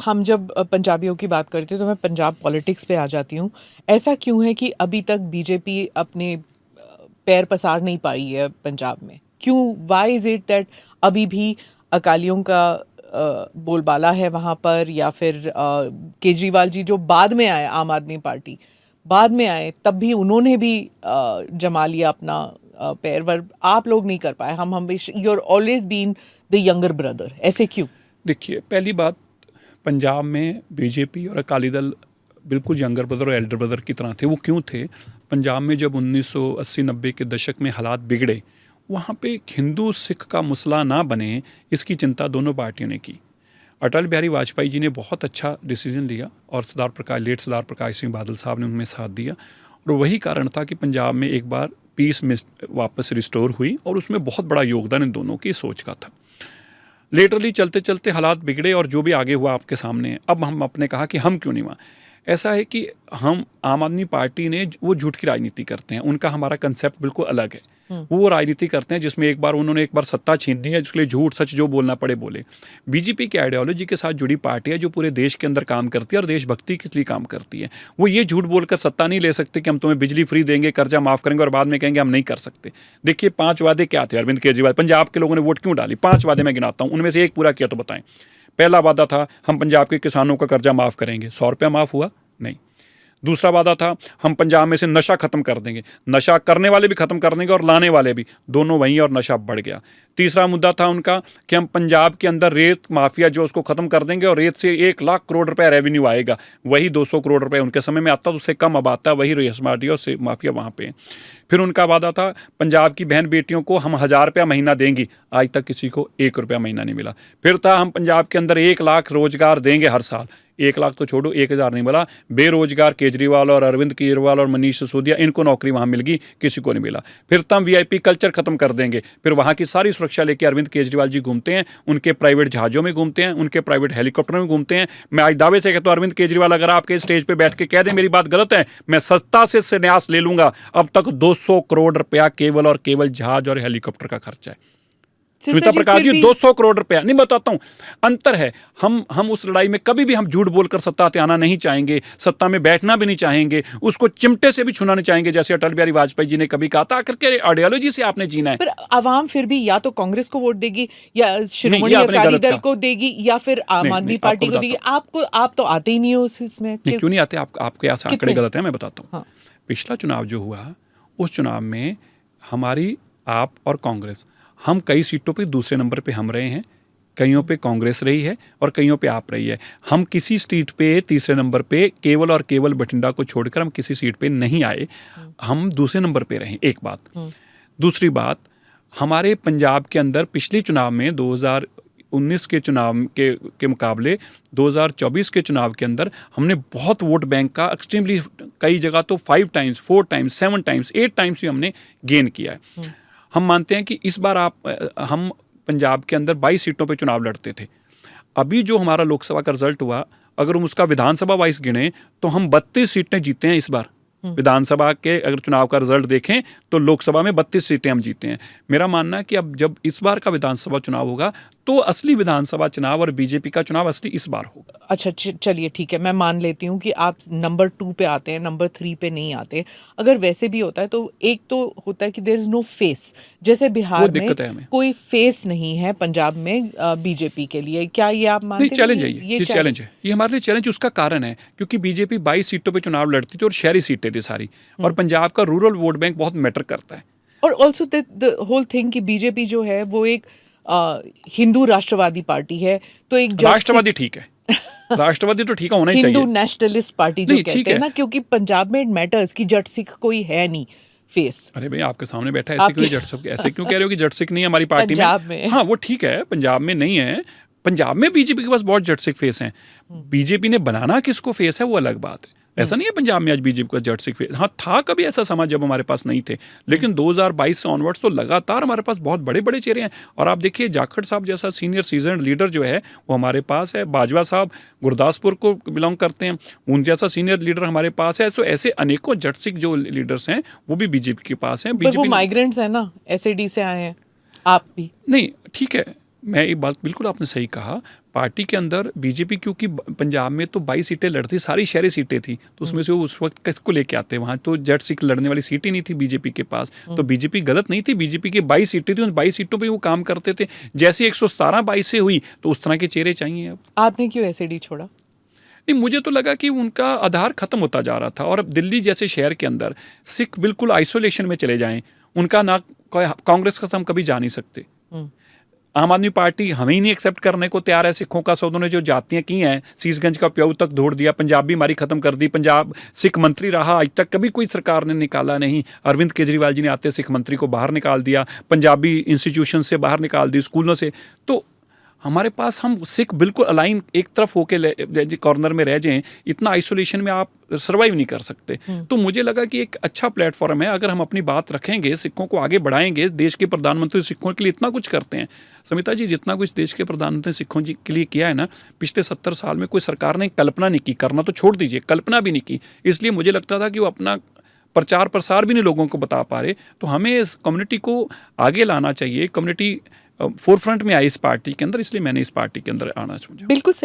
हम जब पंजाबियों की बात करते हैं तो मैं पंजाब पॉलिटिक्स पे आ जाती हूँ। ऐसा क्यों है कि अभी तक बीजेपी अपने पैर पसार नहीं पाई है पंजाब में? क्यों, वाई इज़ इट दैट अभी भी अकालियों का बोलबाला है वहाँ पर, या फिर केजरीवाल जी जो बाद में आए, आम आदमी पार्टी बाद में आए, तब भी उन्होंने भी जमा लिया अपना पैर वर, आप लोग नहीं कर पाए? हम हमेशा, you are always been the younger brother, ऐसे क्यों? देखिए, पहली बात, पंजाब में बीजेपी और अकाली दल बिल्कुल यंगर ब्रदर और एल्डर ब्रदर की तरह थे। वो क्यों थे? पंजाब में जब 1980-90 के दशक में हालात बिगड़े, वहाँ पे हिंदू सिख का मसला ना बने, इसकी चिंता दोनों पार्टियों ने की। अटल बिहारी वाजपेयी जी ने बहुत अच्छा डिसीजन लिया और सरदार प्रकाश सिंह बादल साहब ने उनमें साथ दिया, और वही कारण था कि पंजाब में एक बार पीस में वापस रिस्टोर हुई, और उसमें बहुत बड़ा योगदान इन दोनों की सोच का था। लेटरली चलते चलते हालात बिगड़े और जो भी आगे हुआ आपके सामने है। अब हम अपने कहा कि हम क्यों नहीं वहाँ। ऐसा है कि हम आम आदमी पार्टी ने, वो झूठ की राजनीति करते हैं, उनका हमारा कंसेप्ट बिल्कुल अलग है। वो राजनीति करते हैं जिसमें उन्होंने एक बार सत्ता छीननी है, जिसके लिए झूठ सच जो बोलना पड़े बोले। बीजेपी की आइडियोलॉजी के साथ जुड़ी पार्टी है जो पूरे देश के अंदर काम करती है और देशभक्ति के लिए काम करती है। वो ये झूठ बोलकर सत्ता नहीं ले सकते कि हम तुम्हें बिजली फ्री देंगे, कर्जा माफ करेंगे, और बाद में कहेंगे हम नहीं कर सकते। देखिए 5 वादे क्या थे अरविंद केजरीवाल, पंजाब के लोगों ने वोट क्यों डाली? 5 वादे मैं गिनाता हूँ, उनमें से एक पूरा किया तो बताएं। पहला वादा था हम पंजाब के किसानों का कर्जा माफ करेंगे, 100 रुपया माफ हुआ? नहीं। दूसरा वादा था हम पंजाब में से नशा खत्म कर देंगे, नशा करने वाले भी खत्म कर देंगे और लाने वाले भी, दोनों वहीं, और नशा बढ़ गया। तीसरा मुद्दा था उनका कि हम पंजाब के अंदर रेत माफिया जो उसको खत्म कर देंगे और रेत से 1 लाख करोड़ रुपए रेवेन्यू आएगा। वही 200 करोड़ रुपए उनके समय में आता, तो उससे कम अब आता है, वही रेत माफिया वहाँ पे। फिर उनका वादा था पंजाब की बहन बेटियों को हम 1000 रुपया महीना देंगी, आज तक किसी को 1 रुपया महीना नहीं मिला। फिर था हम पंजाब के अंदर 1 लाख रोजगार देंगे हर साल, 1 लाख तो छोड़ो, 1000 नहीं मिला। बेरोजगार केजरीवाल और अरविंद केजरीवाल और मनीष सिसोदिया, इनको नौकरी वहाँ मिल गई, किसी को नहीं मिला। फिर तम वीआईपी कल्चर खत्म कर देंगे। फिर वहाँ की सारी सुरक्षा लेके अरविंद केजरीवाल जी घूमते हैं, उनके प्राइवेट जहाज़ों में घूमते हैं, उनके प्राइवेट हेलीकॉप्टर में घूमते हैं। मैं आज दावे से कहता हूँ अरविंद केजरीवाल अगर आपके स्टेज पर बैठ के कह दें मेरी बात गलत है, मैं सत्ता से संन्यास ले लूंगा। अब तक 200 करोड़ रुपया केवल और केवल जहाज और हेलीकॉप्टर का खर्चा है। श्वेता प्रकाश जी 200 करोड़ रुपया नहीं, बताता हूं अंतर है। हम उस लड़ाई में कभी भी हम झूठ बोलकर सत्ता पे आना नहीं चाहेंगे, सत्ता में बैठना भी नहीं चाहेंगे, उसको चिमटे से भी छूना नहीं चाहेंगे, जैसे अटल बिहारी वाजपेयी जी ने कभी कहा था। आखिर के आइडियोलॉजी से आपने जीना है। पर आवाम फिर भी या तो कांग्रेस को वोट देगी, या श्रोमणी अकाली दल को देगी, या फिर आम आदमी पार्टी को देगी। आप तो आते ही नहीं हो इसमें। क्यों नहीं आते? आपके यहाँ आंकड़े गलत है, मैं बताता हूँ। पिछला चुनाव जो हुआ, उस चुनाव में हमारी, आप और कांग्रेस, हम कई सीटों पे दूसरे नंबर पे हम रहे हैं, कईयों पे कांग्रेस रही है और कईयों पे आप रही है। हम किसी सीट पे तीसरे नंबर पे केवल और केवल बठिंडा को छोड़कर हम किसी सीट पे नहीं आए, हम दूसरे नंबर पे रहे। एक बात। दूसरी बात, हमारे पंजाब के अंदर पिछले चुनाव में 2019 के चुनाव के मुकाबले 2024 के चुनाव के अंदर हमने बहुत वोट बैंक का एक्सट्रीमली, कई जगह तो 5 टाइम्स 4 टाइम्स 7 टाइम्स 8 टाइम्स भी हमने गेन किया है। हम मानते हैं कि इस बार हम पंजाब के अंदर 22 सीटों पे चुनाव लड़ते थे। अभी जो हमारा लोकसभा का रिजल्ट हुआ, अगर हम उसका विधानसभा वाइज गिने तो हम 32 सीटें जीते हैं इस बार। विधानसभा के अगर चुनाव का रिजल्ट देखें तो लोकसभा में 32 सीटें हम जीते हैं। मेरा मानना है कि अब जब इस बार का विधानसभा चुनाव होगा तो असली विधानसभा चुनाव और बीजेपी का चुनाव असली इस बार होगा। अच्छा चलिए ठीक है, मैं मान लेती हूँ कि आप नंबर 2 पे आते हैं, नंबर 3 पे नहीं आते। अगर वैसे भी होता है तो एक तो होता है कि देयर इज नो फेस, जैसे बिहार में कोई फेस नहीं है पंजाब में बीजेपी के लिए। क्या ये आप मानते हैं? चैलेंज है, ये चैलेंज है, ये हमारे लिए चैलेंज। उसका कारण है क्योंकि बीजेपी 22 सीटों पर चुनाव लड़ती थी और शहरी सीटें थी सारी, और पंजाब का रूरल वोट बैंक बहुत मैटर करता है। और ऑल्सो द होल थिंग कि बीजेपी जो है वो एक हिंदू राष्ट्रवादी पार्टी है, तो एक राष्ट्रवादी ठीक है, राष्ट्रवादी तो ठीक है, होना ही चाहिए। हिंदू नेशनलिस्ट पार्टी जो कहते हैं ना, क्योंकि पंजाब में इट मैटर्स कि जट सिख कोई है नहीं फेस। अरे भाई आपके सामने बैठा है, ऐसे क्यों जट सिख, ऐसे क्यों कह रहे हो कि जट सिख नहीं है हमारी पार्टी में? हाँ वो ठीक है, पंजाब में नहीं है। पंजाब में बीजेपी के पास बहुत जट सिख फेस हैं। बीजेपी ने बनाना किसको फेस है वो अलग बात है। ऐसा नहीं है पंजाब में आज बीजेपी का जट सिख फेस, हाँ था कभी ऐसा समय जब हमारे पास नहीं थे, लेकिन 2022 से ऑनवर्ड्स तो लगातार हमारे पास बहुत बड़े बड़े चेहरे हैं। और आप देखिए जाखड़ साहब जैसा सीनियर सीजन लीडर जो है वो हमारे पास है, बाजवा साहब गुरदासपुर को बिलोंग करते हैं, उन जैसा सीनियर लीडर हमारे पास है। तो ऐसे अनेकों जट सिख जो लीडर्स हैं वो भी बीजेपी के पास हैं। बीजेपी माइग्रेंट्स है ना, एसएडी से आए हैं, आप भी नहीं, ठीक है, मैं ये बात बिल्कुल आपने सही कहा। पार्टी के अंदर बीजेपी, क्योंकि पंजाब में तो 22 सीटें लड़ती, सारी शहरी सीटें थी, तो उसमें से वो उस वक्त किसको लेके आते, वहाँ तो जट सिख लड़ने वाली सीट ही नहीं थी बीजेपी के पास। तो बीजेपी गलत नहीं थी, बीजेपी की 22 सीटें थी, उन 22 सीटों पे वो काम करते थे। जैसे 117 22 से हुई तो उस तरह के चेहरे चाहिए। अब आपने क्यों एसएडी छोड़ा? नहीं, मुझे तो लगा कि उनका आधार खत्म होता जा रहा था, और अब दिल्ली जैसे शहर के अंदर सिख बिल्कुल आइसोलेशन में चले जाएं, उनका ना कांग्रेस का हम कभी जा नहीं सकते। आम आदमी पार्टी हमें ही नहीं एक्सेप्ट करने को तैयार है सिखों का। सौदों ने जो जातियाँ की हैं, शीशगंज का प्याऊ तक दौड़ दिया, पंजाबी हमारी खत्म कर दी। पंजाब सिख मंत्री रहा आज तक, कभी कोई सरकार ने निकाला नहीं। अरविंद केजरीवाल जी ने आते सिख मंत्री को बाहर निकाल दिया, पंजाबी इंस्टीट्यूशन से बाहर निकाल दी, स्कूलों से। तो हमारे पास हम सिख बिल्कुल अलाइन एक तरफ होके कॉर्नर में रह जाएं, इतना आइसोलेशन में आप सर्वाइव नहीं कर सकते। तो मुझे लगा कि एक अच्छा प्लेटफॉर्म है, अगर हम अपनी बात रखेंगे, सिखों को आगे बढ़ाएंगे। देश के प्रधानमंत्री सिखों के लिए इतना कुछ करते हैं। समिता जी, जितना कुछ देश के प्रधानमंत्री सिखों जी के लिए किया है ना, पिछले 70 साल में कोई सरकार ने कल्पना नहीं की। करना तो छोड़ दीजिए, कल्पना भी नहीं की। इसलिए मुझे लगता था कि वो अपना प्रचार प्रसार भी नहीं लोगों को बता पा रहे। तो हमें इस कम्युनिटी को आगे लाना चाहिए। कम्युनिटी फोरफ्रंट में आई इस पार्टी के अंदर, इसलिए मैंने इस पार्टी के अंदर आना समझा। बिल्कुल सही।